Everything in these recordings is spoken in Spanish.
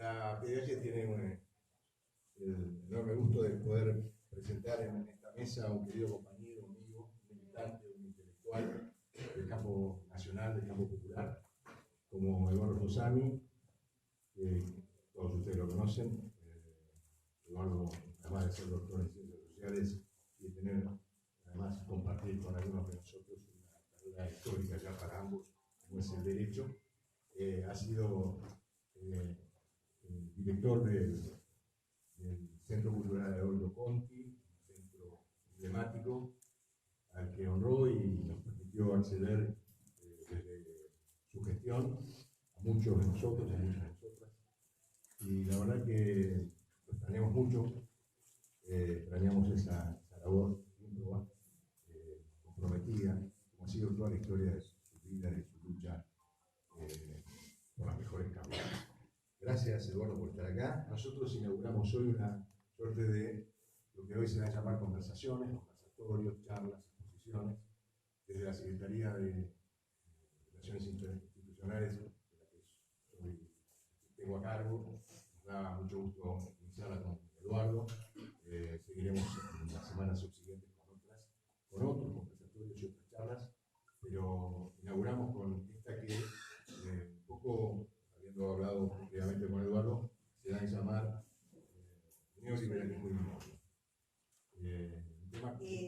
La PDH tiene el enorme gusto de poder presentar en esta mesa a un querido compañero, amigo, un militante, un intelectual del campo nacional, del campo popular, como Eduardo Fossani, todos ustedes lo conocen. Eduardo, además de ser doctor en ciencias sociales y de tener, además, compartir con algunos de nosotros una carrera histórica ya para ambos, como es el derecho, ha sido director del Centro Cultural de Adolfo Conti, un centro emblemático al que honró y nos permitió acceder desde su gestión a muchos de nosotros, a muchas de nosotras. Y la verdad que lo extrañamos mucho, extrañamos esa labor ímproba, comprometida, como ha sido toda la historia de su vida, de su lucha por las mejores causas. Gracias, Eduardo, por estar acá. Nosotros inauguramos hoy una suerte de lo que hoy se va a llamar conversaciones, conversatorios, charlas, exposiciones, desde la Secretaría de Relaciones Institucionales, de la que tengo a cargo. Nos da mucho gusto iniciarla con Eduardo. Seguiremos en las semanas subsiguientes con otros conversatorios y otras charlas, pero inauguramos con esta que un poco, habiendo hablado previamente con Eduardo, se da a llamar neoliberalismo inmobiliario.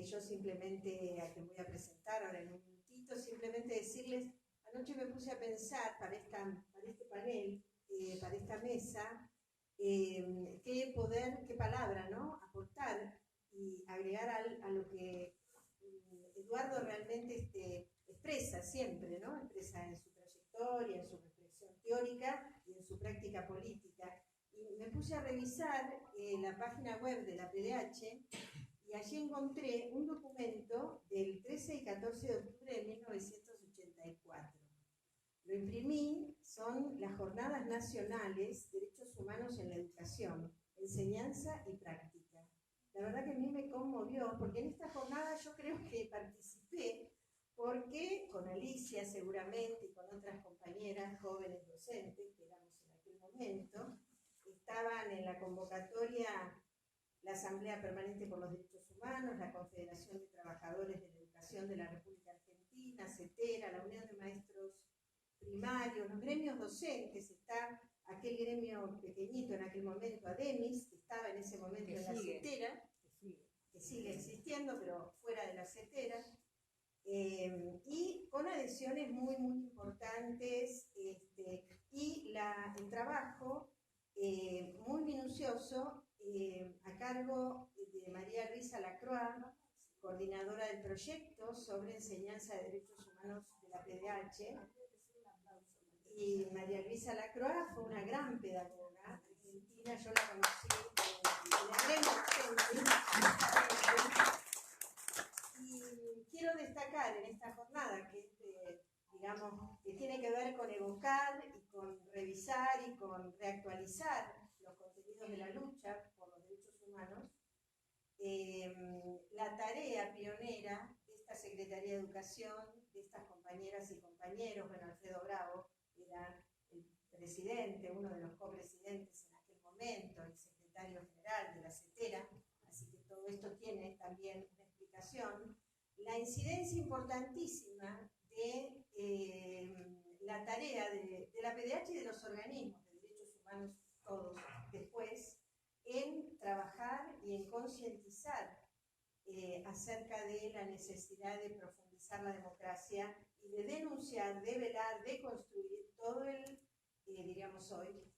Yo simplemente, a quien voy a presentar ahora en un minutito, simplemente decirles, anoche me puse a pensar para este panel, para esta mesa, qué palabra, ¿no?, aportar y agregar a lo que Eduardo realmente expresa siempre, ¿no?, expresa en su trayectoria, en su reflexión teórica y en su práctica política. Y me puse a revisar la página web de la PDH y allí encontré un documento del 13 y 14 de octubre de 1984. Lo imprimí, son las Jornadas Nacionales Derechos Humanos en la Educación, Enseñanza y Práctica. La verdad que a mí me conmovió, porque en esta jornada yo creo que participé, porque con Alicia seguramente y con otras compañeras jóvenes docentes que éramos en aquel momento, estaban en la convocatoria la Asamblea Permanente por los Derechos Humanos, la Confederación de Trabajadores de la Educación de la República Argentina, CETERA, la Unión de Maestros Primarios, los gremios docentes, está aquel gremio pequeñito en aquel momento, ADEMIS, que estaba en ese momento en la CETERA, que sigue existiendo, pero fuera de la CETERA, y con adhesiones muy, muy importantes, y el trabajo muy minucioso a cargo de María Luisa Lacroix, coordinadora del proyecto sobre enseñanza de derechos humanos de la PDH. Y María Luisa Lacroix fue una gran pedagoga argentina, yo la conocí en y quiero destacar en esta jornada que que tiene que ver con evocar y con revisar y con reactualizar los contenidos de la lucha por los derechos humanos, la tarea pionera de esta Secretaría de Educación, de estas compañeras y compañeros. Bueno, Alfredo Bravo era el presidente, uno de los copresidentes en aquel momento, el secretario general de la CETERA, así que todo esto tiene también una explicación. La incidencia importantísima de la tarea de la PDH y de los organismos de derechos humanos, todos después, en trabajar y en concientizar acerca de la necesidad de profundizar la democracia y de denunciar, de velar, de construir todo el, diríamos hoy,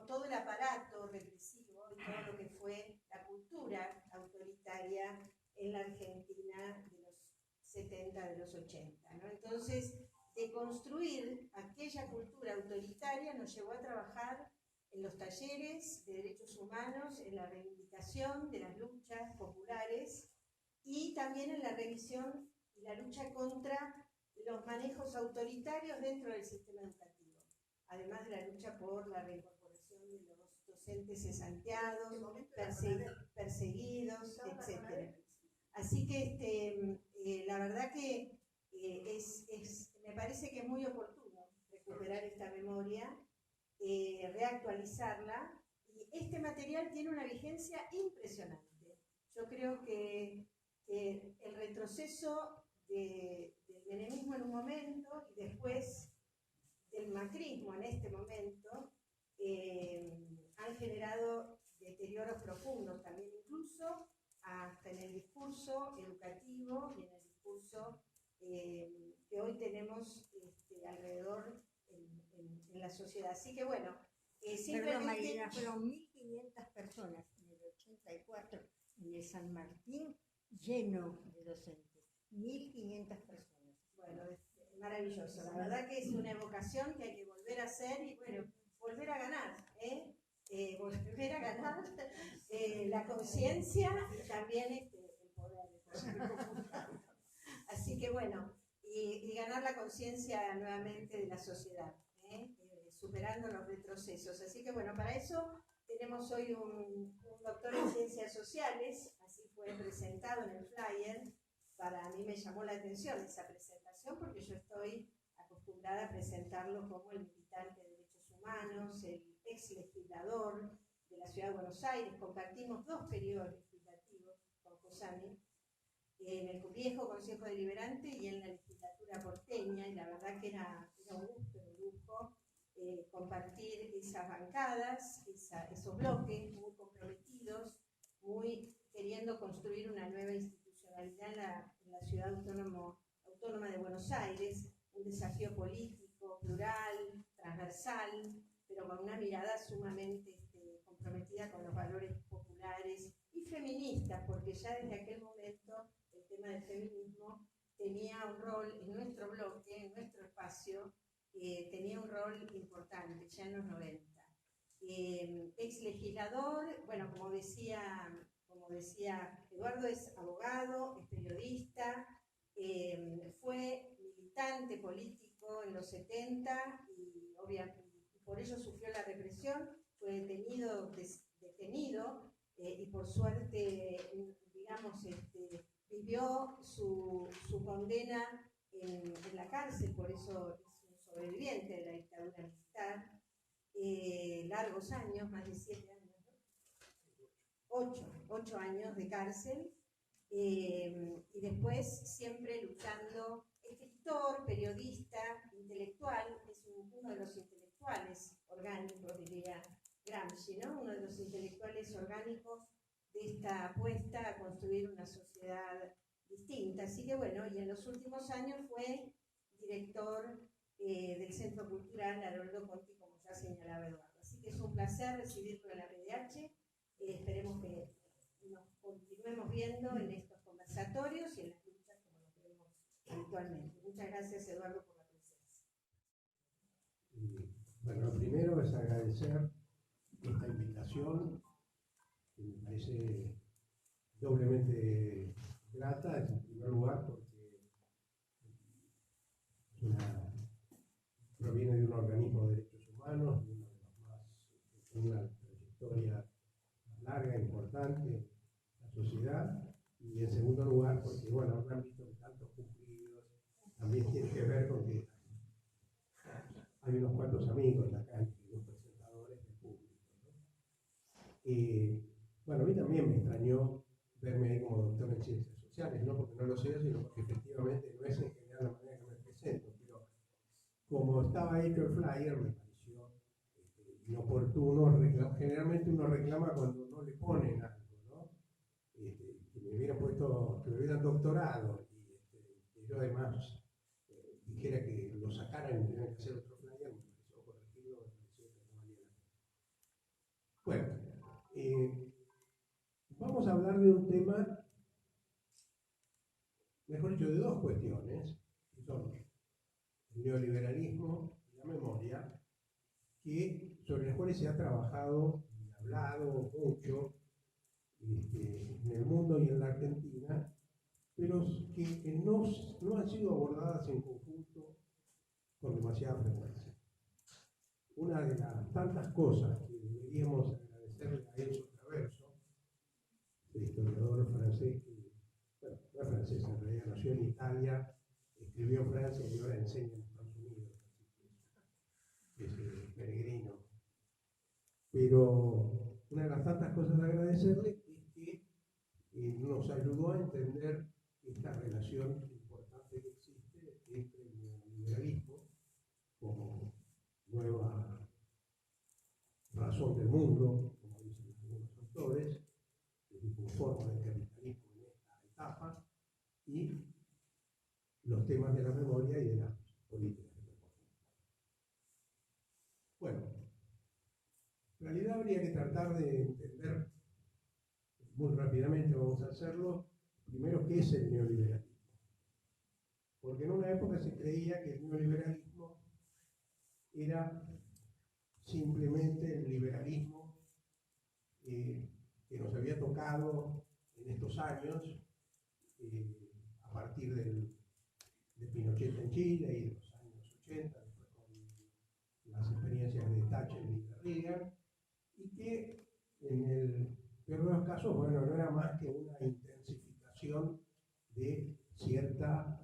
todo el aparato represivo y todo lo que fue la cultura autoritaria en la Argentina de los 70, de los 80, ¿no? Entonces, de construir aquella cultura autoritaria nos llevó a trabajar en los talleres de derechos humanos, en la reivindicación de las luchas populares y también en la revisión y la lucha contra los manejos autoritarios dentro del sistema educativo, además de la lucha por la reincorporación de los docentes cesanteados, perseguidos, etc. Así que la verdad que me parece que es muy oportuno recuperar esta memoria reactualizarla. Y este material tiene una vigencia impresionante. Yo creo que el retroceso del menemismo en un momento y después del macrismo en este momento han generado deterioros profundos también, incluso hasta en el discurso educativo y en el discurso que hoy tenemos alrededor en la sociedad. Así que bueno, Perdón, Marilena, fueron 1.500 personas en el 84 en el San Martín, lleno de docentes. 1.500 personas. Bueno, es maravilloso. La verdad que es una evocación que hay que volver a hacer y bueno, volver a ganar, volver a ganar la conciencia y también el poder. Así que bueno, y ganar la conciencia nuevamente de la sociedad, superando los retrocesos. Así que bueno, para eso tenemos hoy un doctor en ciencias sociales, así fue presentado en el flyer. Para mí me llamó la atención esa presentación porque yo estoy acostumbrada a presentarlo como el militante de derechos humanos, el ex legislador de la Ciudad de Buenos Aires. Compartimos 2 periodos legislativos con Josami, en el viejo Consejo Deliberante y en la legislatura porteña, y la verdad que era un gusto, un lujo compartir esas bancadas, esos bloques muy comprometidos, muy queriendo construir una nueva institucionalidad en la Ciudad Autónoma de Buenos Aires, un desafío político, plural, transversal, pero con una mirada sumamente comprometida con los valores populares y feministas, porque ya desde aquel momento el tema del feminismo tenía un rol en nuestro bloque, en nuestro espacio, tenía un rol importante ya en los 90. Ex legislador, bueno, como decía Eduardo, es abogado, es periodista, fue militante político en los 70 y obviamente por ello sufrió la represión, fue detenido y por suerte, digamos, vivió su condena en la cárcel, por eso es un sobreviviente de la dictadura militar, largos años, más de 7 años, ¿no? 8 años de cárcel, y después siempre luchando, escritor, periodista, intelectual, es uno de los intelectuales orgánicos, diría Gramsci, ¿no? Uno de los intelectuales orgánicos de esta apuesta a construir una sociedad distinta. Así que bueno, y en los últimos años fue director del Centro Cultural Haroldo Conti, como ya señalaba Eduardo. Así que es un placer recibirlo en la PDH. Esperemos que nos continuemos viendo en estos conversatorios y en las luchas como nos vemos habitualmente. Muchas gracias, Eduardo, por la presencia. Bueno, lo primero es agradecer esta invitación, que me parece doblemente grata, en primer lugar porque proviene de un organismo de derechos humanos, de uno de los más, con una trayectoria larga, importante en la sociedad, y en segundo lugar porque, bueno, un ámbito de tantos cumplidos también tiene que ver con que hay unos cuantos amigos acá, los presentadores del público, ¿no? Bueno, a mí también me extrañó verme ahí como doctor en ciencias sociales, no porque no lo sea, sino porque efectivamente no es en general la manera que me presento, pero como estaba hecho el flyer, me pareció inoportuno. Generalmente uno reclama cuando no le ponen algo, ¿no? Que me hubieran puesto, que me hubieran doctorado, y que yo además dijera que lo sacaran y tuvieran que hacer otro flyer, me pareció corregirlo, me pareció que no valía la pena. Bueno, vamos a hablar de un tema, mejor dicho, de 2 cuestiones, que son el neoliberalismo y la memoria, sobre las cuales se ha trabajado y hablado mucho en el mundo y en la Argentina, pero que no han sido abordadas en conjunto con demasiada frecuencia. Una de las tantas cosas que deberíamos agradecerle a Enzo Traverso, el historiador francés, bueno, no es francés, en realidad nació en Italia, escribió en Francia y ahora enseña en Estados Unidos, así que es peregrino Pero una de las tantas cosas a agradecerle es que nos ayudó a entender esta relación importante que existe entre el neoliberalismo como nueva razón del mundo, como dicen algunos autores, como forma del capitalismo en esta etapa, y los temas de la memoria y de las políticas de memoria. Bueno, en realidad habría que tratar de entender muy rápidamente, vamos a hacerlo, primero qué es el neoliberalismo. Porque en una época se creía que el neoliberalismo era simplemente el liberalismo que nos había tocado en estos años, a partir de Pinochet en Chile y de los años 80, después con las experiencias de Thatcher y de Reagan, y que en el peor de los casos, bueno, no era más que una intensificación de ciertas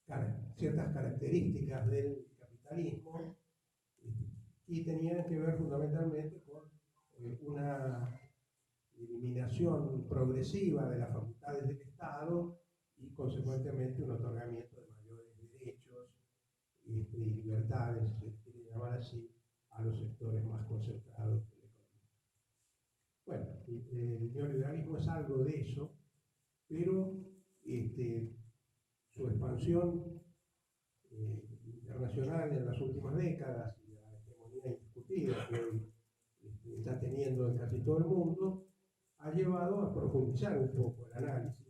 características del capitalismo, y tenían que ver fundamentalmente con una eliminación progresiva de las facultades del Estado y consecuentemente un otorgamiento de mayores derechos y libertades, si se quiere llamar así, a los sectores más concentrados de la economía. Bueno, el neoliberalismo es algo de eso, pero su expansión internacional en las últimas décadas y la hegemonía indiscutida que hoy está teniendo en casi todo el mundo ha llevado a profundizar un poco el análisis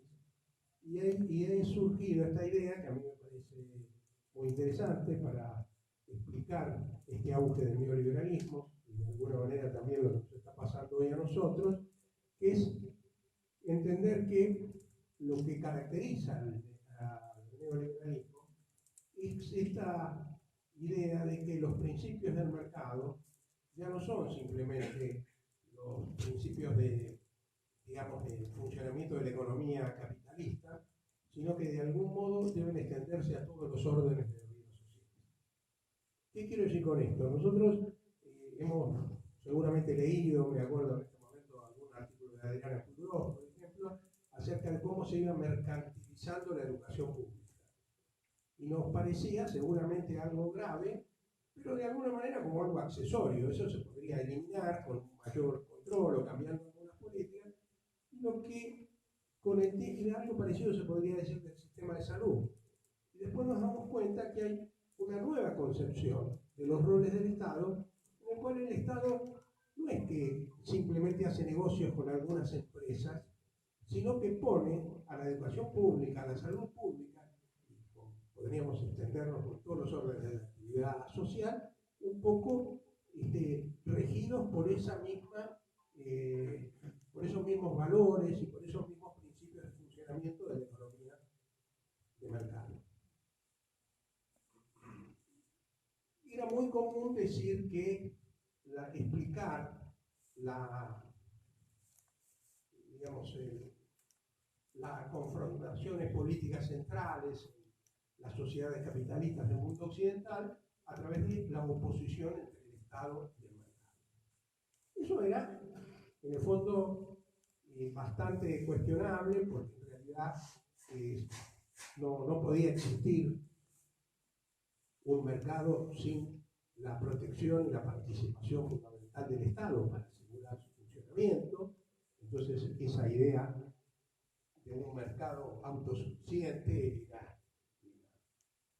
y ha surgido esta idea que a mí me parece muy interesante para explicar este auge del neoliberalismo y de alguna manera también lo que nos está pasando hoy a nosotros, que es entender que lo que caracteriza al neoliberalismo es esta idea de que los principios del mercado ya no son simplemente los principios de, digamos, de funcionamiento de la economía capitalista, sino que de algún modo deben extenderse a todos los órdenes de la vida social. ¿Qué quiero decir con esto? Nosotros hemos seguramente leído, me acuerdo en este momento, algún artículo de Adriana Kudrow, por ejemplo, acerca de cómo se iba mercantilizando la educación pública. Y nos parecía seguramente algo grave, pero de alguna manera como algo accesorio. Eso se podría eliminar con mayor control o cambiando algunas políticas. Lo que con algo parecido se podría decir del sistema de salud. Y después nos damos cuenta que hay una nueva concepción de los roles del Estado, en el cual el Estado no es que simplemente hace negocios con algunas empresas, sino que pone a la educación pública, a la salud pública, podríamos extendernos por todos los órdenes de la actividad social, un poco regidos por esa misma, por esos mismos valores y por esos mismos principios de funcionamiento de la economía de mercado. Era muy común decir que explicar las confrontaciones políticas centrales en las sociedades capitalistas del mundo occidental a través de la oposición entre el Estado y el mercado. Eso era, en el fondo, bastante cuestionable, porque en realidad no podía existir un mercado sin la protección y la participación fundamental del Estado para asegurar su funcionamiento. Entonces, esa idea de un mercado autosuficiente era un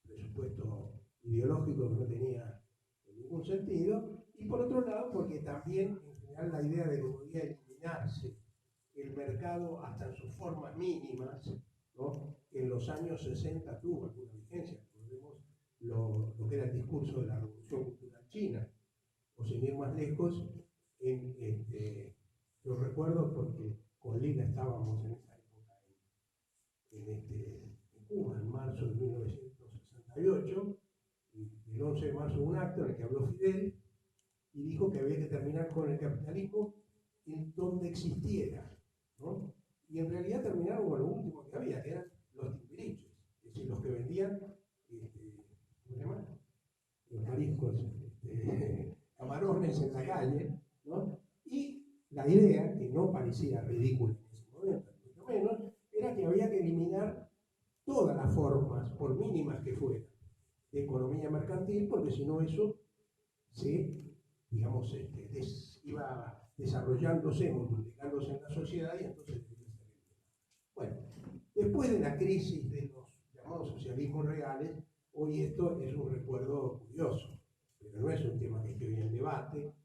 presupuesto ideológico que no tenía ningún sentido, y por otro lado, porque también en general la idea de que podía eliminarse el mercado hasta en sus formas mínimas, ¿no? En los años 60 tuvo alguna vigencia. Recordemos lo que era el discurso de la Revolución Cultural China, o sin ir más lejos, lo recuerdo porque con Lila estábamos en esa época en Cuba, en marzo de 1968, y el 11 de marzo hubo un acto en el que habló Fidel y dijo que había que terminar con el capitalismo en donde existiera, ¿no? Y en realidad terminaron con lo último que había, que eran los timbiriches, es decir, los que vendían, ¿cómo se llama? Los mariscos, varones en la calle, ¿no? Y la idea, que no parecía ridícula en ese momento, mucho menos, era que había que eliminar todas las formas, por mínimas que fueran, de economía mercantil, porque si no eso se, digamos, iba desarrollándose, multiplicándose en la sociedad y entonces debía ser eliminado. Bueno, después de la crisis de los llamados socialismos reales, hoy esto es un recuerdo curioso, pero no es un tema que esté hoy en debate.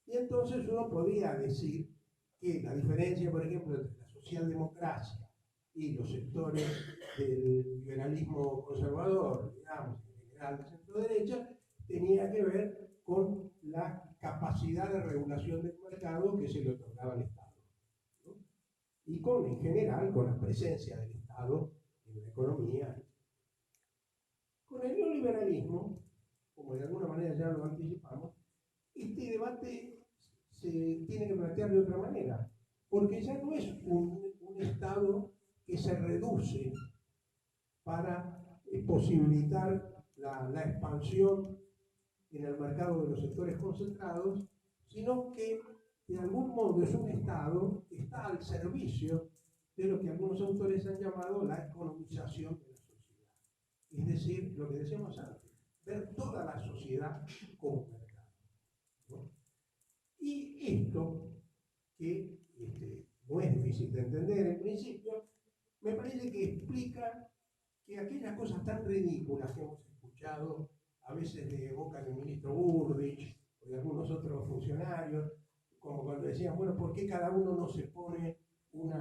Y entonces uno podía decir que la diferencia, por ejemplo, entre la socialdemocracia y los sectores del liberalismo conservador, digamos, en general de centro-derecha, tenía que ver con la capacidad de regulación del mercado que se le otorgaba al Estado, ¿no? Y con, en general, con la presencia del Estado en la economía. Con el neoliberalismo, como de alguna manera ya lo anticipamos, este debate se tiene que plantear de otra manera, porque ya no es un Estado que se reduce para posibilitar la expansión en el mercado de los sectores concentrados, sino que de algún modo es un Estado que está al servicio de lo que algunos autores han llamado la economización de la sociedad. Es decir, lo que decíamos antes, ver toda la sociedad como mercado, ¿no? Y esto, que no es difícil de entender en principio, me parece que explica que aquellas cosas tan ridículas que hemos escuchado a veces de boca del ministro Burrich o de algunos otros funcionarios, como cuando decían, bueno, ¿por qué cada uno no se pone un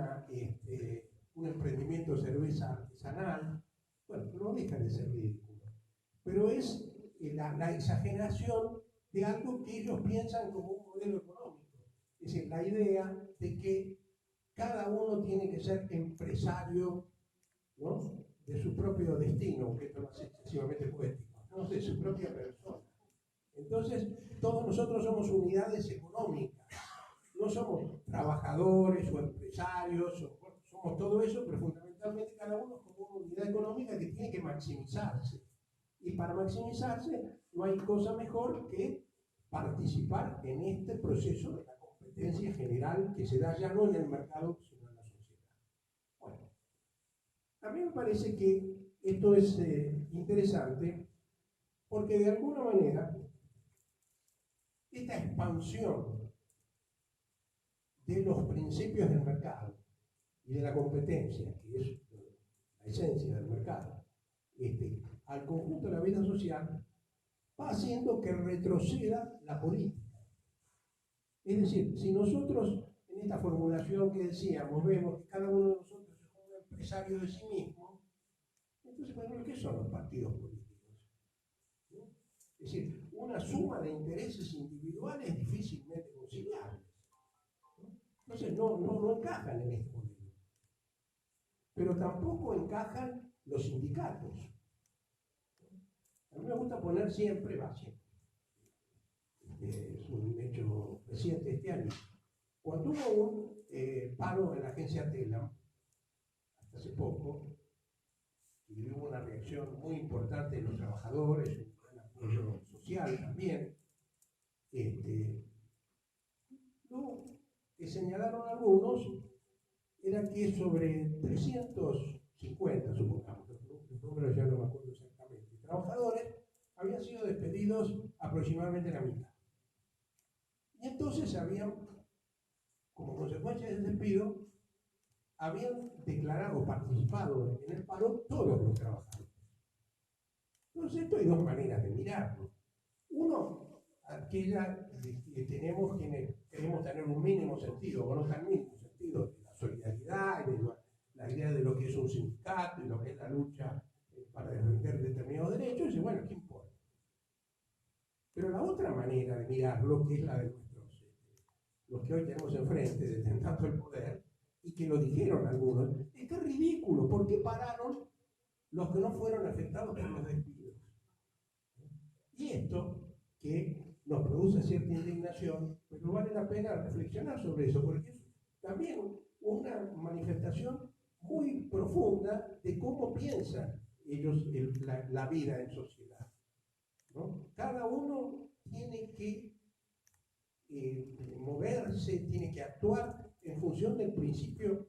emprendimiento de cerveza artesanal? Bueno, no deja de ser ridículo, pero es la exageración de algo que ellos piensan como un modelo económico. Es decir, la idea de que cada uno tiene que ser empresario, ¿no?, de su propio destino, aunque esto no es excesivamente poético, ¿no?, de su propia persona. Entonces, todos nosotros somos unidades económicas, no somos trabajadores o empresarios, somos todo eso, pero fundamentalmente cada uno como una unidad económica que tiene que maximizarse. Y para maximizarse no hay cosa mejor que participar en este proceso de la competencia general que se da ya no en el mercado, sino en la sociedad. Bueno, a mí me parece que esto es interesante porque de alguna manera esta expansión de los principios del mercado y de la competencia, que es la esencia del mercado, al conjunto de la vida social, va haciendo que retroceda la política. Es decir, si nosotros en esta formulación que decíamos vemos que cada uno de nosotros es un empresario de sí mismo, entonces, bueno, ¿qué son los partidos políticos? ¿No? Es decir, una suma de intereses individuales difícilmente conciliables, ¿no? Entonces no encajan en este modelo. Pero tampoco encajan los sindicatos. A mí me gusta poner siempre, es un hecho reciente este año, cuando hubo un paro en la agencia Telam, hasta hace poco, y hubo una reacción muy importante de los trabajadores, un gran apoyo social también, lo que señalaron algunos era que sobre 350, supongamos, los números ya no me acuerdo exactamente, trabajadores habían sido despedidos aproximadamente la mitad. Y entonces habían, como consecuencia del despido, habían declarado, participado en el paro todos los trabajadores. Entonces esto hay dos maneras de mirarlo. Uno, aquella que tenemos quienes queremos tener un mínimo sentido, o no tan mínimo sentido, de la solidaridad, y de la idea de lo que es un sindicato y lo que es la lucha para defender determinados derechos, y bueno, ¿qué importa? Pero la otra manera de mirarlo, que es la de los que hoy tenemos enfrente, detentando el poder, y que lo dijeron algunos, es que es ridículo, ¿por qué pararon los que no fueron afectados por los despidos? Y esto, que nos produce cierta indignación, pero vale la pena reflexionar sobre eso, porque es también una manifestación muy profunda de cómo piensan ellos la vida en sociedad, ¿no? Cada uno tiene que moverse, tiene que actuar en función del principio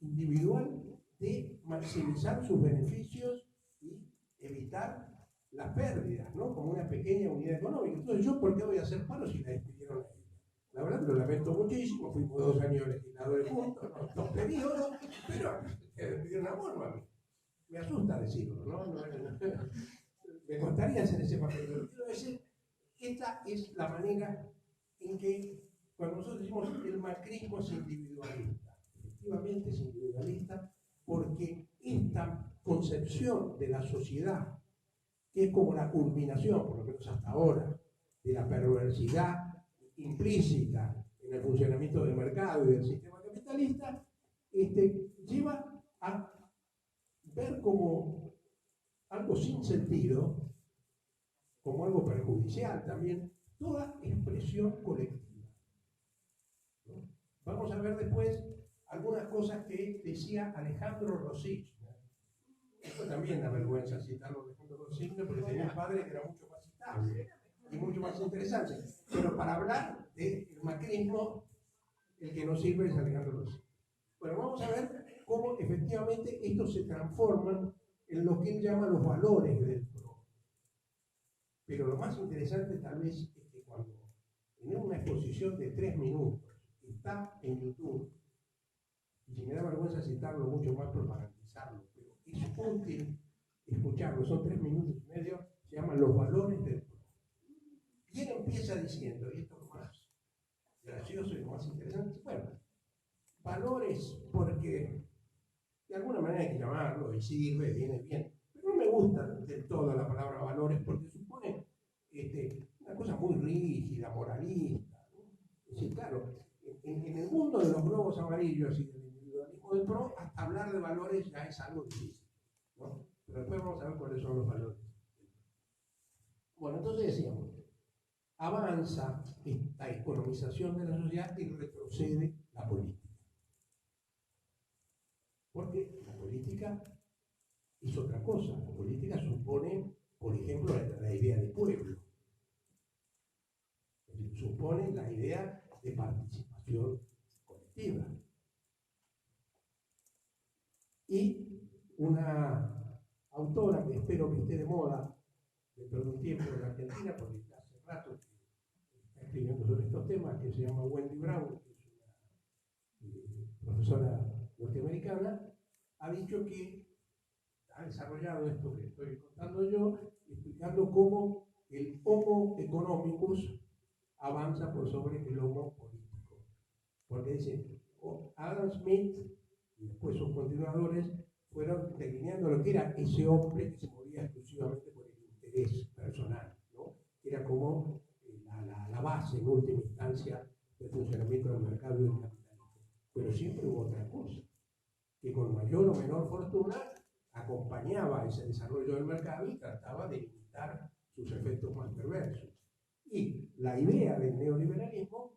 individual de maximizar sus beneficios y evitar las pérdidas, ¿no? Como una pequeña unidad económica. Entonces, ¿yo por qué voy a hacer paro si la despidieron a ella? La verdad lo lamento muchísimo, fuimos 2 años legisladores juntos, dos periodos, pero despidieron a Borba a mí. Me asusta decirlo, ¿no? Me gustaría hacer ese papel, pero quiero decir, esta es la manera en que, cuando nosotros decimos el macrismo es individualista, efectivamente es individualista, porque esta concepción de la sociedad, que es como la culminación, por lo menos hasta ahora, de la perversidad implícita en el funcionamiento del mercado y del sistema capitalista, lleva a ver como algo sin sentido, como algo perjudicial también, toda expresión colectiva, ¿no? Vamos a ver después algunas cosas que decía Alejandro Rosich. Esto también da vergüenza citarlo a Alejandro Rosich, porque tenía un padre que era mucho más citable y mucho más interesante. Pero para hablar del macrismo, el que nos sirve es Alejandro Rosich. Bueno, vamos a ver cómo efectivamente estos se transforman en lo que él llama los valores del PRO. Pero lo más interesante tal vez es que cuando en una exposición de 3 minutos está en YouTube, y si me da vergüenza citarlo mucho más propagandizarlo, pero es útil escucharlo, son 3 minutos y medio, se llaman Los Valores del PRO. Y él empieza diciendo, y esto es lo más gracioso y lo más interesante, bueno, valores porque de alguna manera hay que llamarlo y sirve, viene bien, pero no me gusta del todo la palabra valores porque supone una cosa muy rígida, moralista, ¿no? Es decir, claro, en el mundo de los globos amarillos y del individualismo del PRO, hasta hablar de valores ya es algo difícil, ¿no? Pero después vamos a ver cuáles son los valores. Bueno, entonces decíamos, avanza esta economización de la sociedad y retrocede la política. Porque la política es otra cosa. La política supone, por ejemplo, la idea de pueblo. Supone la idea de participación colectiva. Y una autora que espero que esté de moda dentro de un tiempo en la Argentina, porque hace rato que está escribiendo sobre estos temas, que se llama Wendy Brown, que es una profesora norteamericana, ha dicho que ha desarrollado esto que estoy contando yo, explicando cómo el Homo economicus avanza por sobre el Homo político. Porque dice, Adam Smith y después sus continuadores fueron delineando lo que era ese hombre que se movía exclusivamente por el interés personal, ¿no? Era como la base en última instancia del funcionamiento del mercado y del capitalismo. Pero siempre hubo otra cosa, que con mayor o menor fortuna acompañaba ese desarrollo del mercado y trataba de limitar sus efectos más perversos. Y la idea del neoliberalismo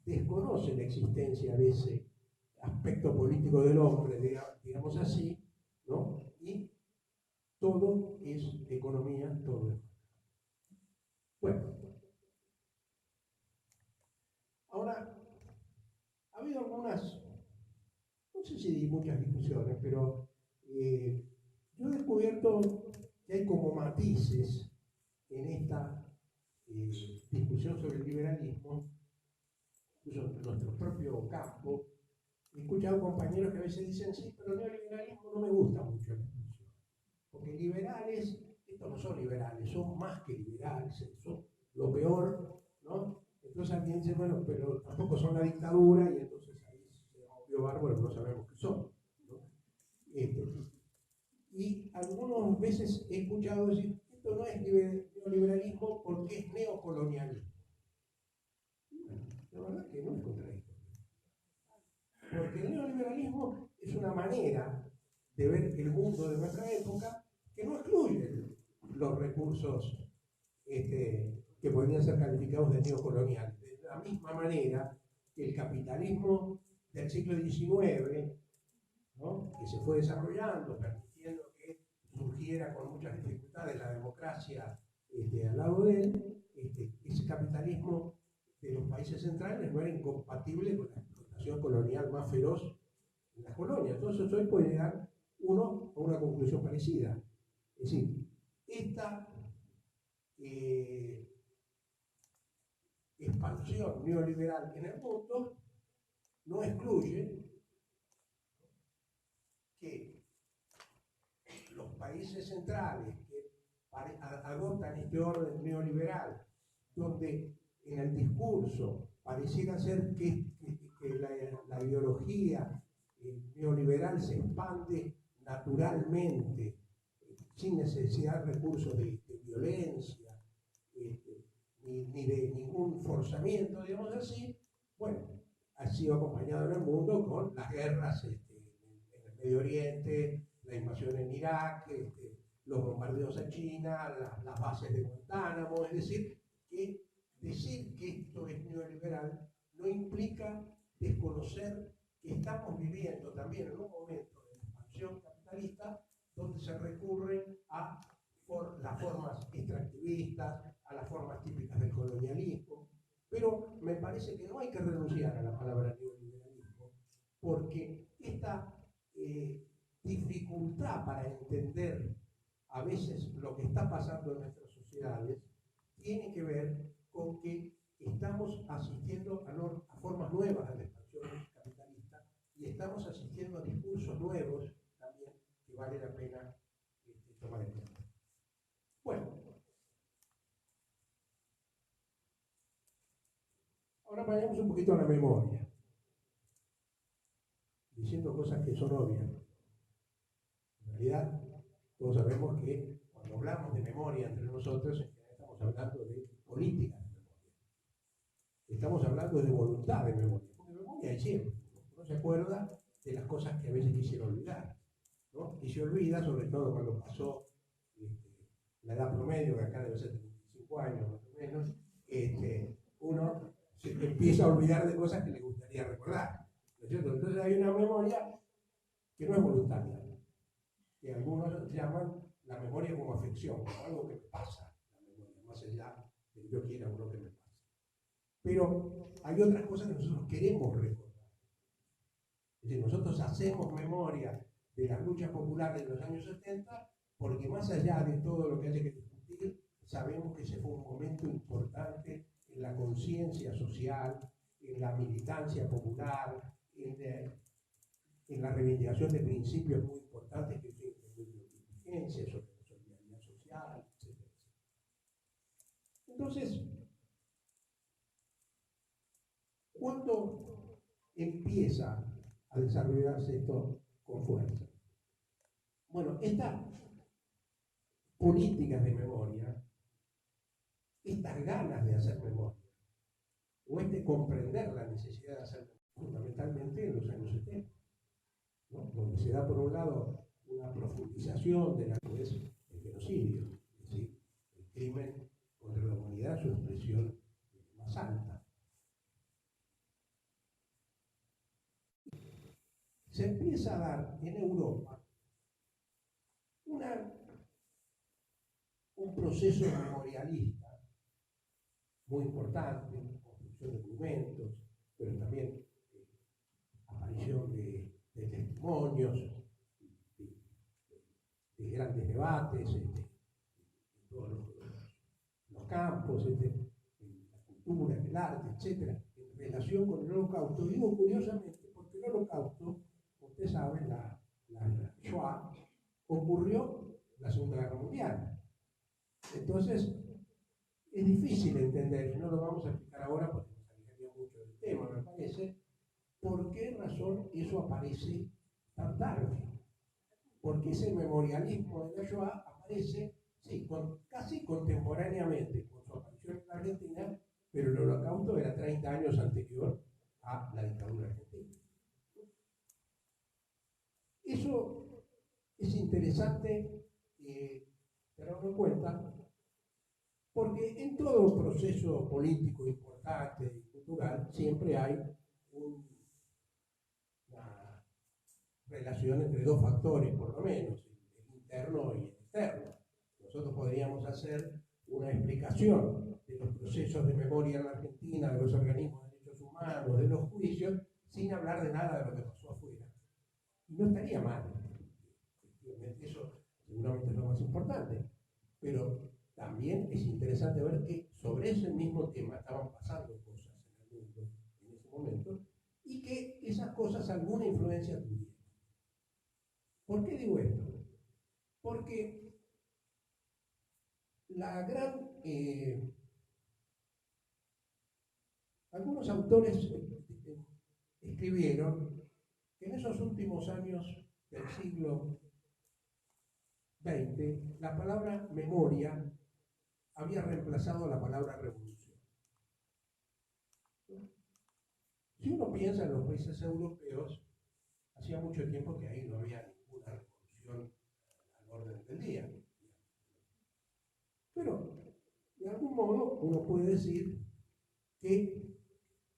desconoce la existencia de ese aspecto político del hombre, digamos así, ¿no? Y todo es economía, todo es. Bueno, ahora, ha habido algunas, no sé si muchas discusiones, pero yo he descubierto que hay como matices en esta discusión sobre el liberalismo, incluso en nuestro propio campo. He escuchado compañeros que a veces dicen, sí, pero el neoliberalismo no me gusta mucho la expresión, porque liberales, estos no son liberales, son más que liberales, son lo peor, ¿no? Entonces alguien dice, bueno, pero tampoco son la dictadura, y entonces ahí se movió bárbaro, no sabemos qué son, ¿no? Y algunas veces he escuchado decir, esto no es neoliberalismo porque es neocolonialismo. La verdad que no es contradictorio. Porque el neoliberalismo es una manera de ver el mundo de nuestra época que no excluye los recursos que podrían ser calificados de neocoloniales. De la misma manera que el capitalismo del siglo XIX, ¿no? Que se fue desarrollando, permitiendo que surgiera con muchas dificultades la democracia al lado de él, ese capitalismo de los países centrales no era incompatible con la explotación colonial más feroz en las colonias. Entonces hoy puede llegar uno a una conclusión parecida. Es decir, esta expansión neoliberal en el mundo no excluye que los países centrales que adoptan este orden neoliberal, donde en el discurso pareciera ser que la ideología neoliberal se expande naturalmente, sin necesidad de recursos de violencia, ni de ningún forzamiento, digamos así. Bueno, ha sido acompañado en el mundo con las guerras en el Medio Oriente, la invasión en Irak, los bombardeos a China, las bases de Guantánamo. Es decir que esto es neoliberal no implica desconocer que estamos viviendo también en un momento de expansión capitalista donde se recurre a las formas extractivistas, a las formas típicas del colonialismo. Pero me parece que no hay que renunciar a la palabra neoliberalismo, porque esta dificultad para entender a veces lo que está pasando en nuestras sociedades tiene que ver con que estamos asistiendo a formas nuevas de la expansión capitalista y estamos asistiendo a discursos nuevos también que vale la pena tomar en cuenta. Bueno, ahora vayamos un poquito a la memoria, diciendo cosas que son obvias. En realidad, todos sabemos que cuando hablamos de memoria entre nosotros, estamos hablando de políticas de memoria. Estamos hablando de voluntad de memoria. Porque memoria hay siempre. Uno se acuerda de las cosas que a veces quisiera olvidar, ¿no? Y se olvida, sobre todo cuando pasó la edad promedio, que acá debe ser 35 años más o menos, uno se empieza a olvidar de cosas que le gustaría recordar, ¿no es cierto? Entonces hay una memoria que no es voluntaria, que algunos llaman la memoria como afección, como algo que me pasa, la memoria, más allá de que yo quiera o no que me pase. Pero hay otras cosas que nosotros queremos recordar. Es decir, nosotros hacemos memoria de las luchas populares de los años 70 porque más allá de todo lo que haya que discutir, sabemos que ese fue un momento importante en la conciencia social, en la militancia popular, en la reivindicación de principios muy importantes que tienen que ver con la inteligencia, sobre la solidaridad social, etc. Entonces, ¿cuándo empieza a desarrollarse esto con fuerza? Bueno, estas políticas de memoria, estas ganas de hacer memoria, o comprender la necesidad de hacer memoria, fundamentalmente en los años 70, ¿no? Donde se da por un lado una profundización de la que es el genocidio, es decir, el crimen contra la humanidad, su expresión más alta. Se empieza a dar en Europa un proceso memorialista muy importante, construcción de documentos, pero también aparición de testimonios, de grandes debates en todos los campos, en la cultura, en el arte, etc., en relación con el Holocausto. Digo curiosamente porque el Holocausto, ustedes saben, la Shoah, ocurrió en la Segunda Guerra Mundial. Entonces, es difícil entender, y no lo vamos a explicar ahora porque nos alejaría mucho del tema, me parece, por qué razón eso aparece tan tarde. Porque ese memorialismo de la Shoah aparece, sí, casi contemporáneamente con su aparición en la Argentina, pero el Holocausto era 30 años anterior a la dictadura argentina. Eso es interesante tenerlo en cuenta, porque en todo proceso político importante y cultural siempre hay una relación entre dos factores, por lo menos, el interno y el externo. Nosotros podríamos hacer una explicación de los procesos de memoria en la Argentina, de los organismos de derechos humanos, de los juicios, sin hablar de nada de lo que pasó afuera. Y no estaría mal. Efectivamente, eso seguramente es lo más importante. Pero también es interesante ver que sobre ese mismo tema estaban pasando cosas en el mundo en ese momento y que esas cosas alguna influencia tuvieron. ¿Por qué digo esto? Porque la gran... algunos autores escribieron que en esos últimos años del siglo XX, la palabra memoria había reemplazado a la palabra revolución. Si uno piensa en los países europeos, hacía mucho tiempo que ahí no había ninguna revolución al orden del día. Pero, de algún modo, uno puede decir que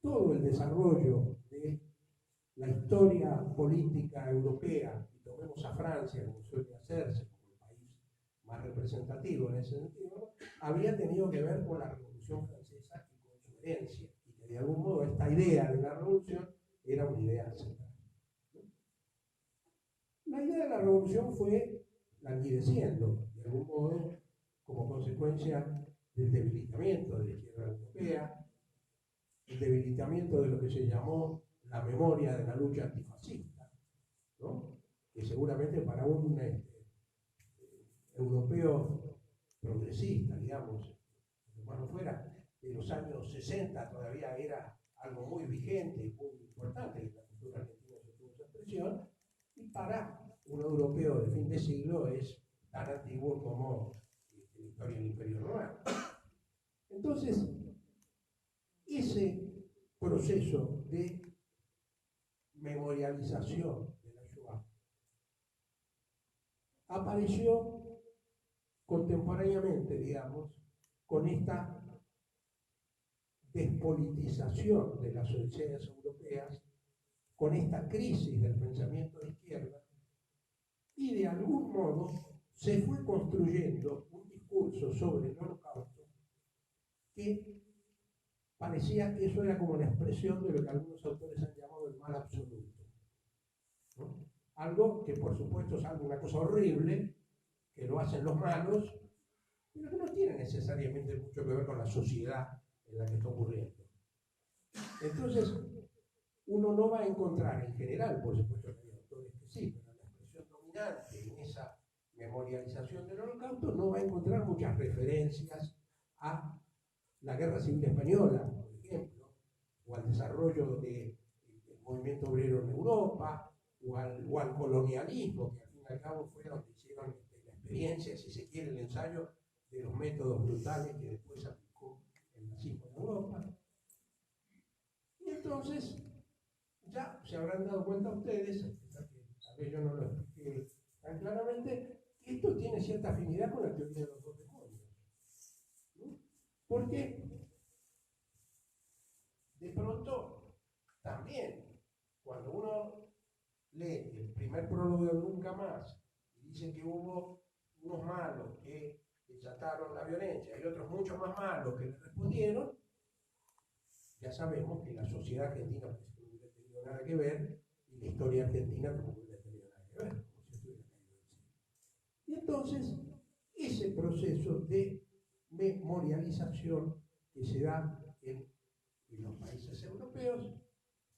todo el desarrollo de la historia política europea, y tomemos a Francia, como suele hacerse, como el país más representativo en ese sentido, había tenido que ver con la Revolución Francesa y con su herencia, y que de algún modo esta idea de la revolución era una idea central. La idea de la revolución fue languideciendo, de algún modo, como consecuencia del debilitamiento de la izquierda europea, el debilitamiento de lo que se llamó la memoria de la lucha antifascista, ¿no? Que seguramente para un europeo progresista, digamos, como fuera, de los años 60 todavía era algo muy vigente y muy importante, en la cultura argentina se tuvo esa expresión, y para un europeo de fin de siglo es tan antiguo como la historia del Imperio Romano. Entonces, ese proceso de memorialización de la Shoah apareció contemporáneamente, digamos, con esta despolitización de las sociedades europeas, con esta crisis del pensamiento de izquierda, y de algún modo se fue construyendo un discurso sobre el Holocausto que parecía que eso era como la expresión de lo que algunos autores han llamado el mal absoluto, ¿no? Algo que por supuesto es una cosa horrible, que lo hacen los malos, pero que no tiene necesariamente mucho que ver con la sociedad en la que está ocurriendo. Entonces, uno no va a encontrar en general, por supuesto que hay autores que sí, pero la expresión dominante en esa memorialización del Holocausto no va a encontrar muchas referencias a la Guerra Civil Española, por ejemplo, o al desarrollo del movimiento obrero en Europa, o al colonialismo, que al fin y al cabo fue donde hicieron la experiencia, si se quiere, el ensayo de los métodos brutales que después aplicó el nazismo en Europa. Y entonces, ya se habrán dado cuenta ustedes, tal vez yo no lo expliqué tan claramente, que esto tiene cierta afinidad con la teoría de los dos demonios. ¿No? Porque de pronto también cuando uno lee el primer prólogo de Nunca Más y dice que hubo unos malos que desataron la violencia y otros mucho más malos que le respondieron, ya sabemos que la sociedad argentina no hubiera tenido nada que ver y la historia argentina tampoco hubiera tenido nada que ver, como si estuviera caído del cielo. Y entonces ese proceso de memorialización que se da en los países europeos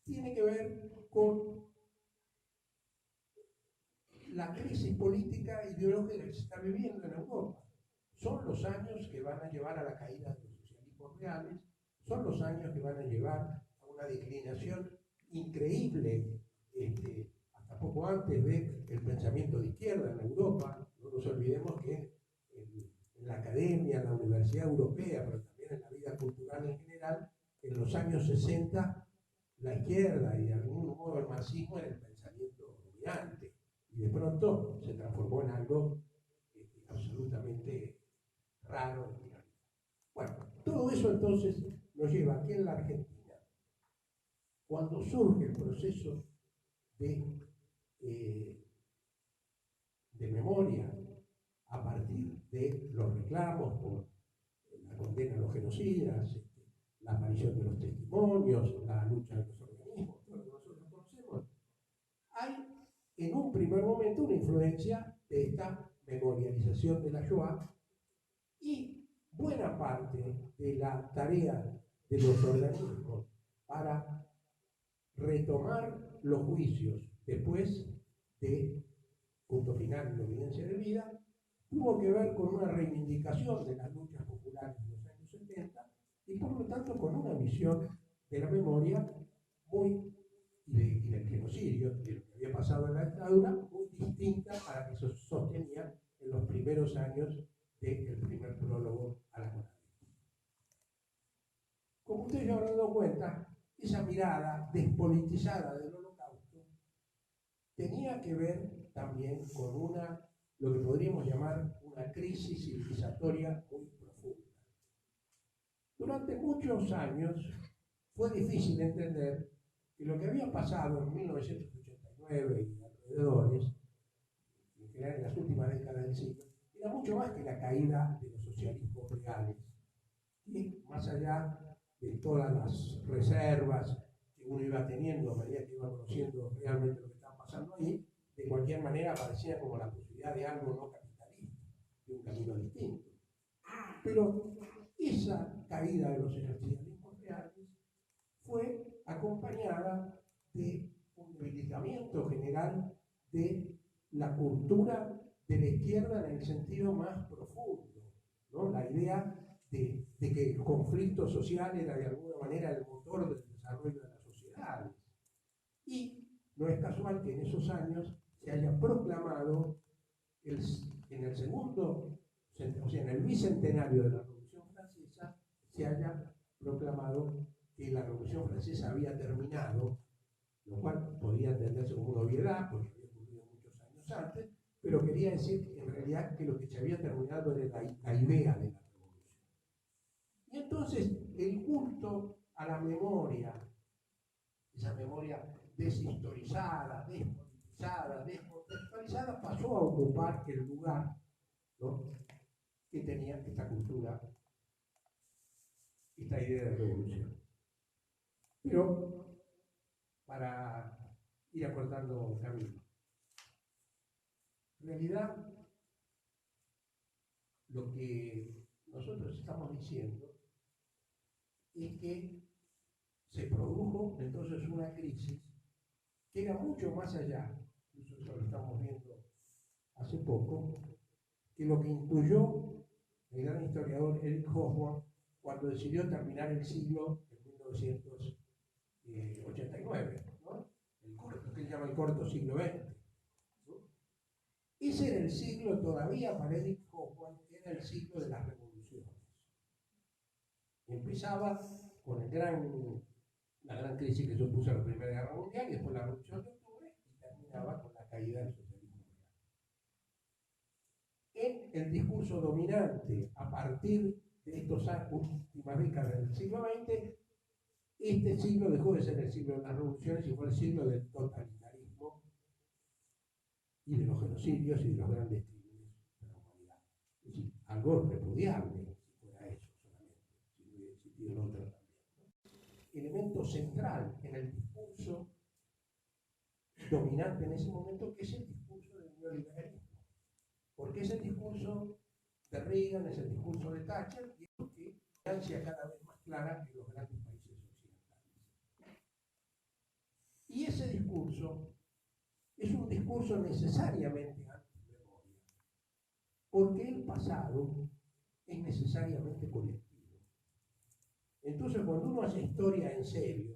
tiene que ver con la crisis política e ideológica que se está viviendo en Europa. Son los años que van a llevar a la caída de los socialismos reales, son los años que van a llevar a una declinación increíble, hasta poco antes del pensamiento de izquierda en Europa. No nos olvidemos que en la academia, en la universidad europea, pero también en la vida cultural en general, en los años 60, la izquierda y de algún modo el marxismo era el pensamiento dominante. Y de pronto se transformó en algo absolutamente raro. Bueno, todo eso entonces nos lleva a que en la Argentina, cuando surge el proceso de memoria a partir de los reclamos por la condena a los genocidas, la aparición de los testimonios, la lucha de los organismos, todo lo que nosotros conocemos. Hay en un primer momento una influencia de esta memorialización de la Shoah y buena parte de la tarea de los organismos para retomar los juicios después de punto final de la evidencia de vida tuvo que ver con una reivindicación de las luchas populares de los años 70 y por lo tanto con una visión de la memoria muy y del genocidio, de lo que había pasado en la dictadura, muy distinta a la que se sostenía en los primeros años del primer prólogo a la CONADE. Como ustedes ya habrán dado cuenta, esa mirada despolitizada del Holocausto tenía que ver también con lo que podríamos llamar una crisis civilizatoria muy profunda. Durante muchos años fue difícil entender que lo que había pasado en 1989 y alrededores, en general en las últimas décadas del siglo, era mucho más que la caída de los socialismos reales, y más allá de todas las reservas que uno iba teniendo a medida que iba conociendo realmente lo que estaba pasando ahí, de cualquier manera aparecía como la posibilidad de algo no capitalista, de un camino distinto. Pero esa caída de los socialismos reales fue acompañada de un debilitamiento general de la cultura de la izquierda en el sentido más profundo, ¿no? La idea de que el conflicto social era de alguna manera el motor del desarrollo de las sociedades. Y no es casual que en esos años se haya proclamado en el segundo, o sea, en el bicentenario de la Revolución Francesa, se haya proclamado que la Revolución Francesa había terminado, lo cual podía entenderse como una obviedad, porque había ocurrido muchos años antes, pero quería decir en realidad que lo que se había terminado era la idea de la revolución. Y entonces el culto a la memoria, esa memoria deshistorizada, despolitizada, descontextualizada, pasó a ocupar el lugar, ¿no?, que tenía esta cultura, esta idea de revolución. Pero, para ir acortando camino, en realidad, lo que nosotros estamos diciendo es que se produjo entonces una crisis que era mucho más allá, incluso eso lo estamos viendo hace poco, que lo que intuyó el gran historiador Eric Hobsbawm cuando decidió terminar el siglo en 1989, ¿no? Lo que él llama el corto siglo XX. ¿No? Ese era el siglo, todavía para Eric Hobsbawm, era el siglo de las revoluciones. Empezaba con la gran crisis que supuso la Primera Guerra Mundial y después la Revolución de Octubre y terminaba con la caída del socialismo real. En el discurso dominante a partir de estas últimas décadas del siglo XX, este siglo dejó de ser el siglo de las revoluciones y fue el siglo del totalitarismo y de los genocidios y de los grandes crímenes de la humanidad. Es decir, algo repudiable si fuera eso solamente, si no hubiera existido el otro también, ¿no? Elemento central en el discurso dominante en ese momento, que es el discurso del neoliberalismo. Porque es el discurso de Reagan, es el discurso de Thatcher, y es lo que ansia cada vez más clara en los grandes países occidentales. Y ese discurso es un discurso necesariamente antimemoria, porque el pasado es necesariamente colectivo. Entonces, cuando uno hace historia en serio,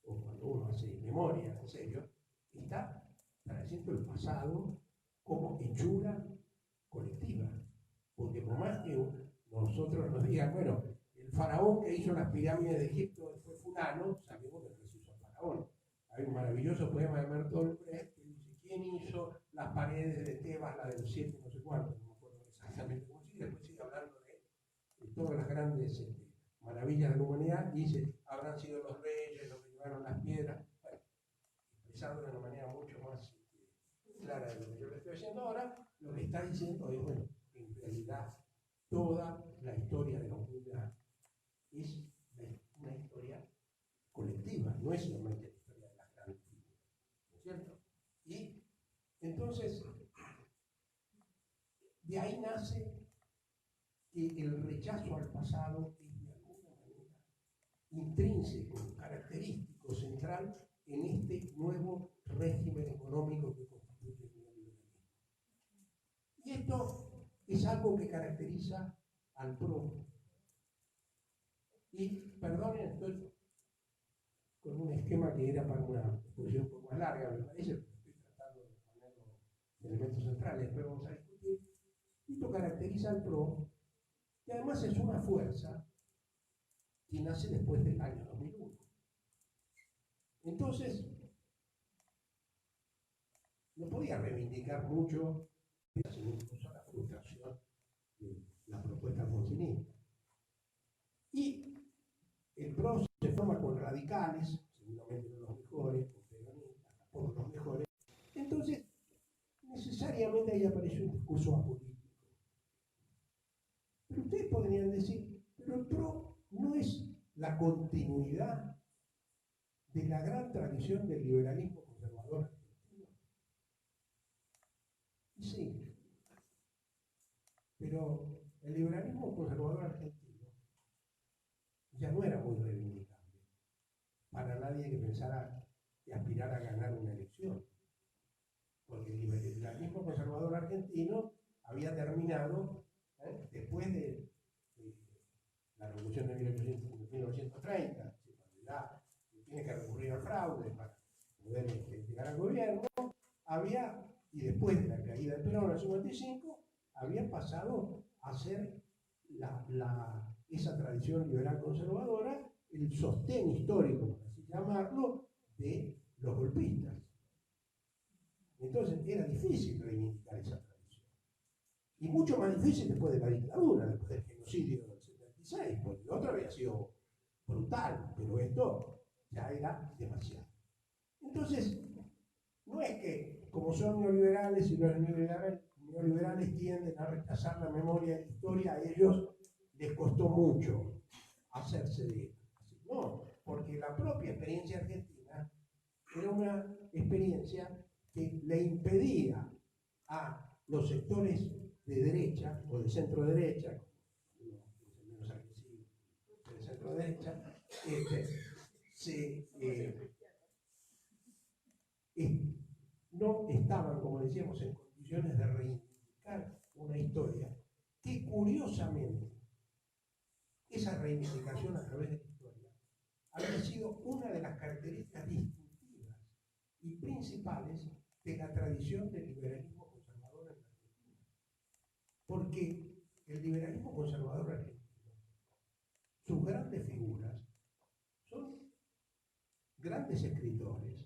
o cuando uno hace memoria en serio, está trayendo el pasado como hechura colectiva. Porque por más que nosotros nos digan, bueno, el faraón que hizo las pirámides de Egipto fue fulano, sabemos que no se hizo faraón. Hay un maravilloso poema de Bertolt Brecht que dice, ¿quién hizo las paredes de Tebas, la de los 7 no sé cuántos? No me acuerdo exactamente cómo sigue, después sigue hablando de todas las grandes maravillas de la humanidad, y dice, habrán sido los reyes los que llevaron las piedras. Bueno, expresado de una manera mucho más clara de lo que yo le estoy diciendo ahora, lo que está diciendo es, bueno, en realidad toda la historia de la humanidad es una historia colectiva, no es solamente la historia de las grandes figuras, ¿no es cierto? Y entonces, de ahí nace que el rechazo al pasado es de alguna manera intrínseco, característico, central en este nuevo régimen económico que constituye el neoliberalismo. Y esto es algo que caracteriza al PRO. Y, perdonen, estoy con un esquema que era para una exposición un poco más larga, me parece, porque estoy tratando de poner los elementos centrales, pero vamos a discutir. Esto caracteriza al PRO, que además es una fuerza que nace después del año 2001. Entonces, no podía reivindicar mucho, incluso la frustración de la propuesta alfonsinista. Y el PRO se forma con radicales, seguramente no los mejores, con peronistas, tampoco los mejores. Entonces, necesariamente ahí apareció un discurso apolítico. Pero ustedes podrían decir, pero el PRO no es la continuidad de la gran tradición del liberalismo conservador argentino. Y sí, pero el liberalismo conservador argentino ya no era muy reivindicable para nadie que pensara que aspirara a ganar una elección. Porque el liberalismo conservador argentino había terminado después de la revolución de 1930, cuando ya tiene que recurrir al fraude para poder llegar al gobierno, había, y después de la caída del Perón en el 55, había pasado a ser esa tradición liberal conservadora el sostén histórico, por así llamarlo, de los golpistas. Entonces era difícil reivindicar esa tradición. Y mucho más difícil después de la dictadura, después del genocidio del 76, porque lo otro había sido brutal, pero esto ya era demasiado. Entonces, no es que como son neoliberales y los neoliberales tienden a rechazar la memoria de la historia, a ellos les costó mucho hacerse de esto. No, porque la propia experiencia argentina era una experiencia que le impedía a los sectores de derecha o de centro derecha, menos agresivos, de centro derecha, no estaban, como decíamos, en condiciones de reivindicar una historia que curiosamente esa reivindicación a través de la historia había sido una de las características distintivas y principales de la tradición del liberalismo conservador en Argentina. Porque el liberalismo conservador argentino, sus grandes figuras, son grandes escritores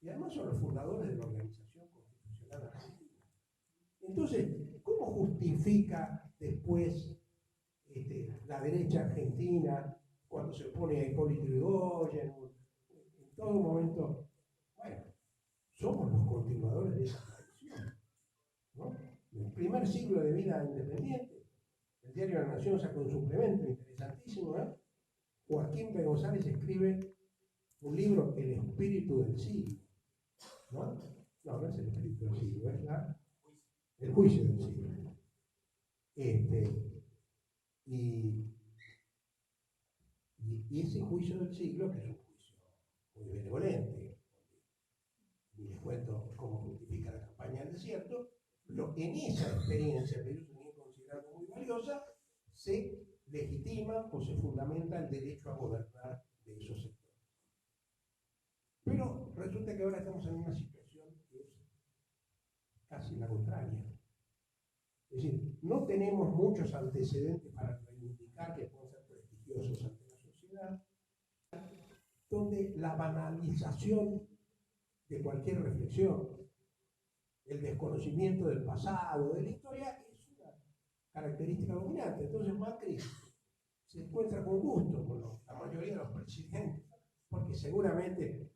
y además son los fundadores de la Organización Constitucional Argentina. Entonces, ¿cómo justifica después la derecha argentina cuando se opone a Hipólito Yrigoyen, en todo momento? Bueno, somos los continuadores de esa tradición, ¿no? En el primer siglo de vida independiente, el diario La Nación saca un suplemento interesantísimo, ¿eh? Joaquín B. González escribe un libro, El espíritu del siglo, ¿no? No, no es el espíritu del siglo, es el juicio del siglo. Y ese juicio del siglo, que es un juicio muy benevolente, y les cuento cómo justifica la campaña del desierto, en esa experiencia que ellos tenían considerado muy valiosa, se legitima o se fundamenta el derecho a gobernar de esos sectores. Pero resulta que ahora estamos en una situación que es casi la contraria. Es decir, no tenemos muchos antecedentes para reivindicar que puedan ser prestigiosos ante la sociedad, donde la banalización de cualquier reflexión, el desconocimiento del pasado, de la historia, es una característica dominante. Entonces Macri se encuentra con gusto con la mayoría de los presidentes, porque seguramente,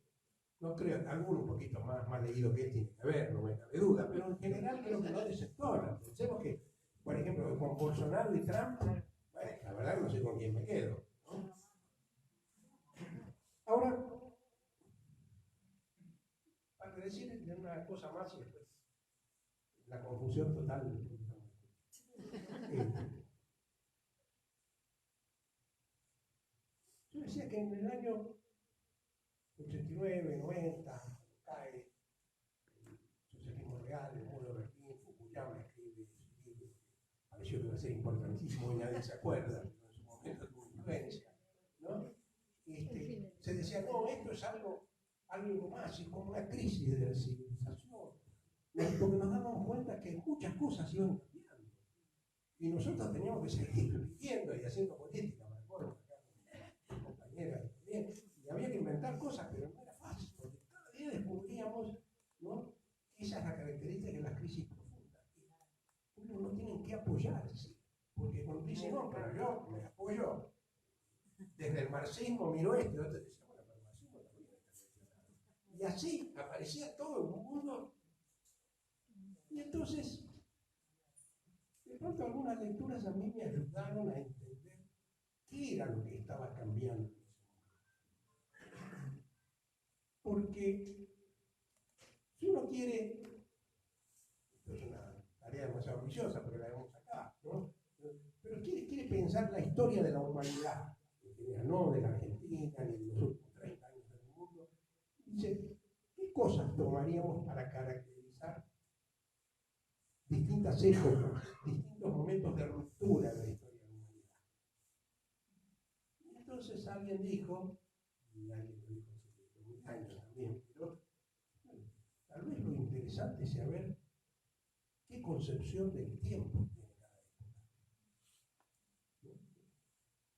no creo, alguno un poquito más leído que él tiene que ver, no me cabe duda, pero en general creo que no desentona. Pensemos que, por ejemplo, Juan Bolsonaro y Trump, bueno, la verdad no sé con quién me quedo, ¿no? Ahora, para decir una cosa más y después la confusión total. Yo decía que en el año 89, 90, cae el socialismo real, el muro de Berlín, Fukuyama escribe ese libro, pareció que iba a ser importantísimo y nadie se acuerda, pero en su momento tuvo influencia, ¿no? Se decía, no, esto es algo más, es como una crisis de la civilización, porque nos damos cuenta que muchas cosas iban cambiando y nosotros teníamos que seguir viviendo y haciendo política, me acuerdo, compañera, y había que inventar cosas, pero no era fácil, porque cada día descubríamos, ¿no? Esa es la característica de las crisis profundas, que uno no tiene que apoyarse, porque cuando dice, no, pero yo me apoyo, desde el marxismo miro esto, otro decía, bueno, pero el marxismo también está cuestionado. Y así aparecía todo el mundo. Y entonces, de pronto algunas lecturas a mí me ayudaron a entender qué era lo que estaba cambiando en ese momento. Porque si uno quiere, esto es una tarea demasiado ambiciosa, pero la vemos acá, ¿no? Pero quiere pensar la historia de la humanidad, no de la Argentina ni de los últimos 30 años del mundo, dice, ¿qué cosas tomaríamos para caracterizar distintas épocas, distintos momentos de ruptura en la historia de la humanidad? Y entonces alguien dijo, y alguien lo dijo hace 2000 años también, pero bueno, tal vez lo interesante es saber qué concepción del tiempo tiene cada época.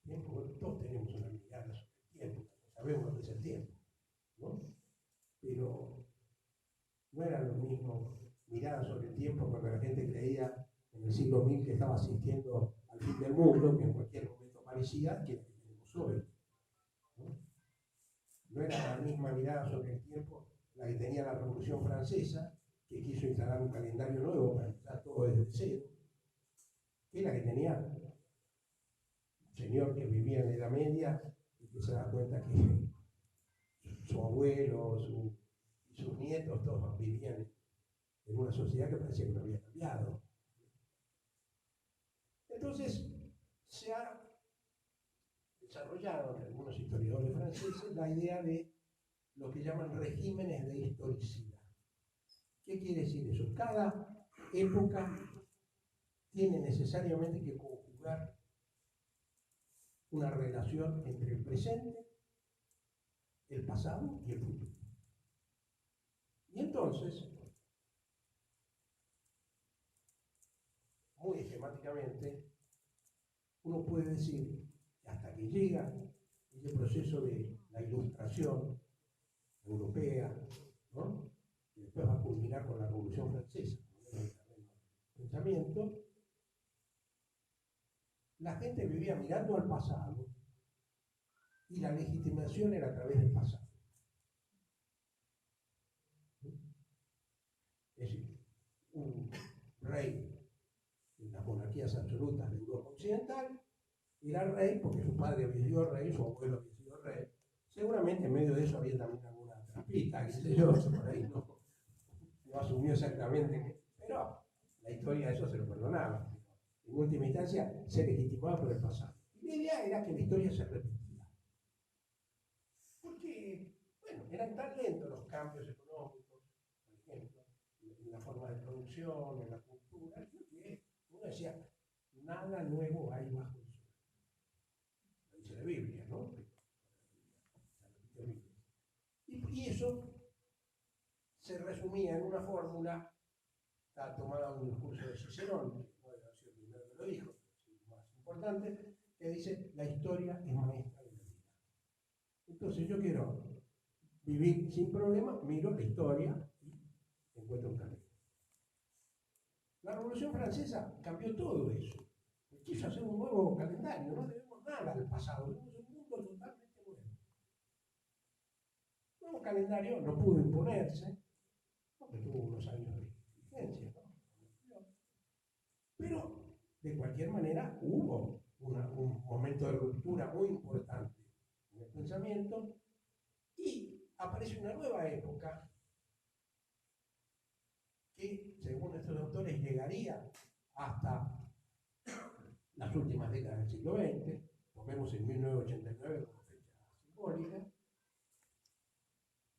Tiempo, todos tenemos una mirada sobre el tiempo, sabemos lo que es el tiempo, ¿no? Pero no era lo mismo mirada sobre el tiempo cuando la gente creía en el siglo 1000 que estaba asistiendo al fin del mundo, que en cualquier momento parecía, que la que tenemos hoy, ¿no? No era la misma mirada sobre el tiempo la que tenía la Revolución Francesa, que quiso instalar un calendario nuevo para empezar todo desde cero, que la que tenía un señor que vivía en la Edad Media y que se da cuenta que su abuelo y sus nietos todos vivían en una sociedad que parecía que no había cambiado. Entonces, se ha desarrollado en algunos historiadores franceses la idea de lo que llaman regímenes de historicidad. ¿Qué quiere decir eso? Cada época tiene necesariamente que conjugar una relación entre el presente, el pasado y el futuro. Y entonces, muy esquemáticamente, uno puede decir que hasta que llega ese proceso de la ilustración europea, ¿no? Que después va a culminar con la Revolución Francesa, el pensamiento, la gente vivía mirando al pasado y la legitimación era a través del pasado. Es decir, un rey de las monarquías absolutas de Europa Occidental era rey porque su padre había sido rey, su abuelo había sido rey. Seguramente en medio de eso había también alguna trampita, qué sé yo, por ahí no asumió exactamente, pero la historia de eso se lo perdonaba. En última instancia se legitimaba por el pasado. Y la idea era que la historia se repetía. Porque, bueno, eran tan lentos los cambios económicos, por ejemplo, en la forma de producción, en la cultura, que uno decía, nada nuevo hay bajo el sol. Lo dice la Biblia, ¿no? Y eso se resumía en una fórmula, está tomada de un discurso de Cicerón, que no debe haber sido el primero que lo dijo, pero es más importante, que dice, la historia es maestra de la vida. Entonces yo quiero vivir sin problema, miro la historia y encuentro un camino. La Revolución Francesa cambió todo eso. Quiso hacer un nuevo calendario, no debemos nada del pasado, debemos un mundo totalmente nuevo. El nuevo calendario no pudo imponerse, porque tuvo unos años de vigencia, ¿no? Pero de cualquier manera hubo un momento de ruptura muy importante en el pensamiento y aparece una nueva época que, según estos autores, llegaría hasta las últimas décadas del siglo XX. Tomemos en 1989 como fecha simbólica.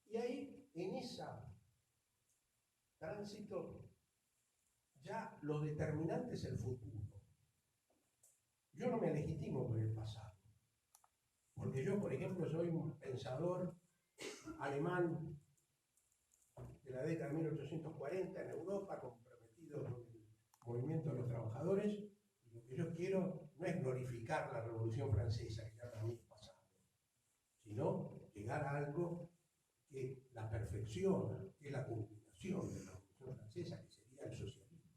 Y ahí, en ese tránsito, ya lo determinante es el futuro. Yo no me legitimo por el pasado, porque yo, por ejemplo, soy un pensador alemán de la década de 1840 en Europa, comprometido con el movimiento de los trabajadores, y lo que yo quiero no es glorificar la Revolución Francesa, que ya para mí es pasado, sino llegar a algo que la perfecciona, que es la culminación de la Revolución Francesa, que sería el socialismo,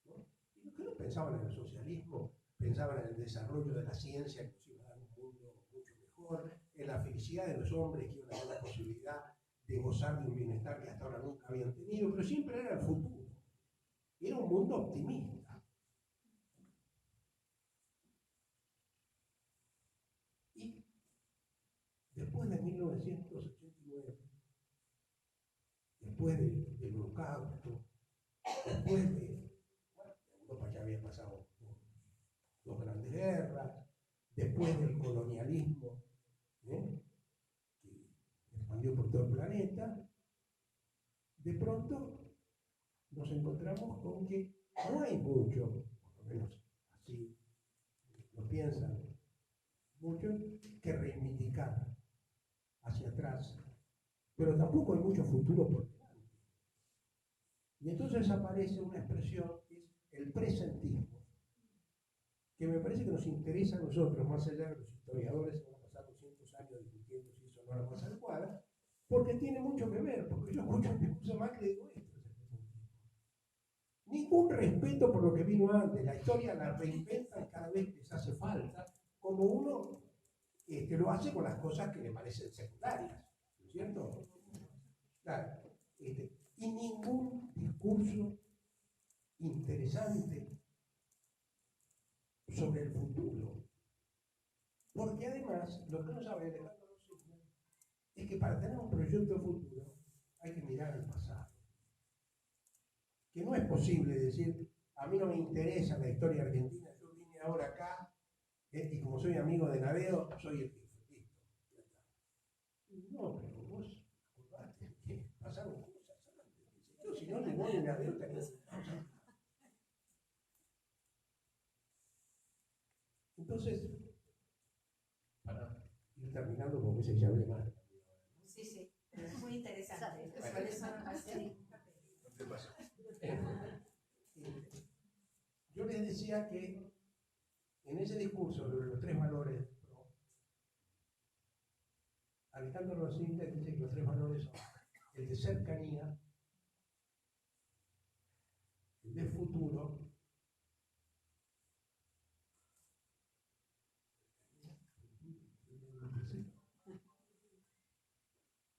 ¿no? Y los que no pensaban en el socialismo pensaban en el desarrollo de la ciencia que nos iba a dar un mundo mucho mejor, en la felicidad de los hombres que iban a tener la posibilidad de gozar de un bienestar que hasta ahora nunca habían tenido, pero siempre era el futuro. Era un mundo optimista. Y después de 1989, después del Holocausto, después de, bueno, Europa ya había pasado dos grandes guerras, después del colonialismo, que expandió por todo el planeta, de pronto nos encontramos con que no hay mucho, por lo menos así lo piensan, mucho que reivindicar hacia atrás, pero tampoco hay mucho futuro por delante. Y entonces aparece una expresión que es el presentismo, que me parece que nos interesa a nosotros, más allá de los historiadores que van a pasar 200 años discutiendo si eso no era más adecuada, porque tiene mucho que ver, porque yo escucho el discurso de Macri y digo esto. Ningún respeto por lo que vino antes, la historia la reinventan cada vez que les hace falta, como uno lo hace con las cosas que le parecen secundarias, ¿no es cierto? Claro, y ningún discurso interesante sobre el futuro. Porque además, lo que no sabe Alejandro Rosina es que para tener un proyecto futuro hay que mirar al pasado. Que no es posible decir, a mí no me interesa la historia argentina, yo vine ahora acá, y como soy amigo de Naveo, soy el que no, pero vos acordate que pasaron cosas antes. Si no, ni vos ni Naveo tenían. Entonces, para ir terminando, porque se ya hablé mal. Sí, sí, pero es muy interesante. Por eso ¿Qué pasa? Yo les decía que en ese discurso sobre los tres valores, Alejandro Rosina dice que los tres valores son el de cercanía, el de futuro,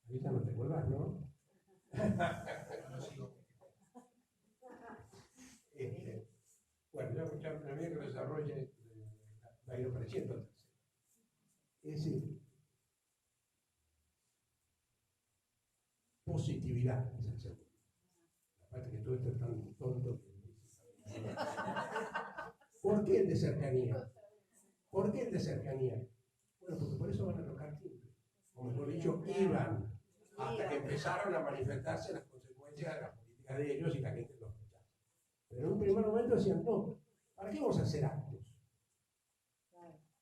ahorita no te acuerdas, ¿no? Bueno, ya la mía que lo desarrolle va a ir apareciendo. Es decir, positividad es el segundo. Aparte que todo esto es tan tonto que... ¿Por qué el de cercanía? ¿Por qué el de cercanía? Bueno, porque por eso van a tocar timbre. O mejor dicho, iban hasta que empezaron a manifestarse las consecuencias de la política de ellos y la gente los rechaza. Pero en un primer momento decían, no, ¿para qué vamos a hacer actos?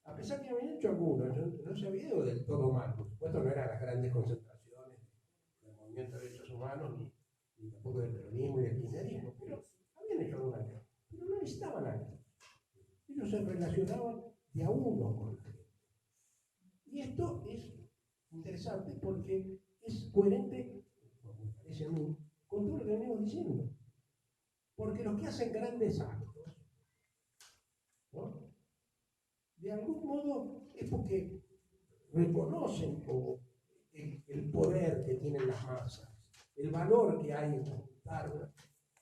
A pesar que habían hecho algunos, no se había ido del todo mal. Por supuesto, no eran las grandes concentraciones del movimiento de derechos humanos, ni tampoco del peronismo y del kirchnerismo, pero habían hecho algunas cosas. Pero no necesitaban actos. Ellos se relacionaban de a uno con la gente. Y esto es interesante porque es coherente, como me parece a mí, con todo lo que venimos diciendo. Porque los que hacen grandes actos, ¿no?, de algún modo es porque reconocen el poder que tienen las masas, el valor que hay en juntarlas,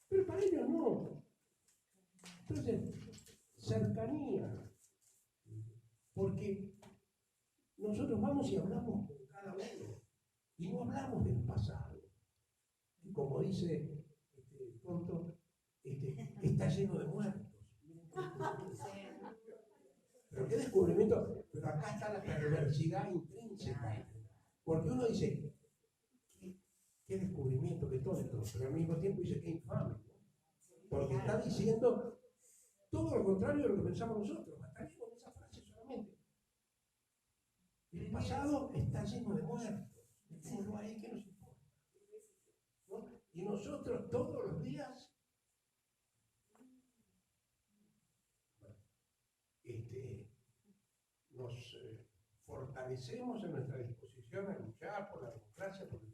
pero para ellos no. Entonces, cercanía. Porque nosotros vamos y hablamos con cada uno y no hablamos del pasado. Y como dice Tonto, está lleno de muertos. Pero qué descubrimiento, pero acá está la perversidad intrínseca. Porque uno dice, qué descubrimiento, qué tonto, pero al mismo tiempo dice, qué infame. Porque está diciendo todo lo contrario de lo que pensamos nosotros. Hasta ahí con esa frase solamente. El pasado está lleno de muertos. No hay que nos importa. ¿No? Y nosotros todos los días nos fortalecemos en nuestra disposición a luchar por la democracia, por el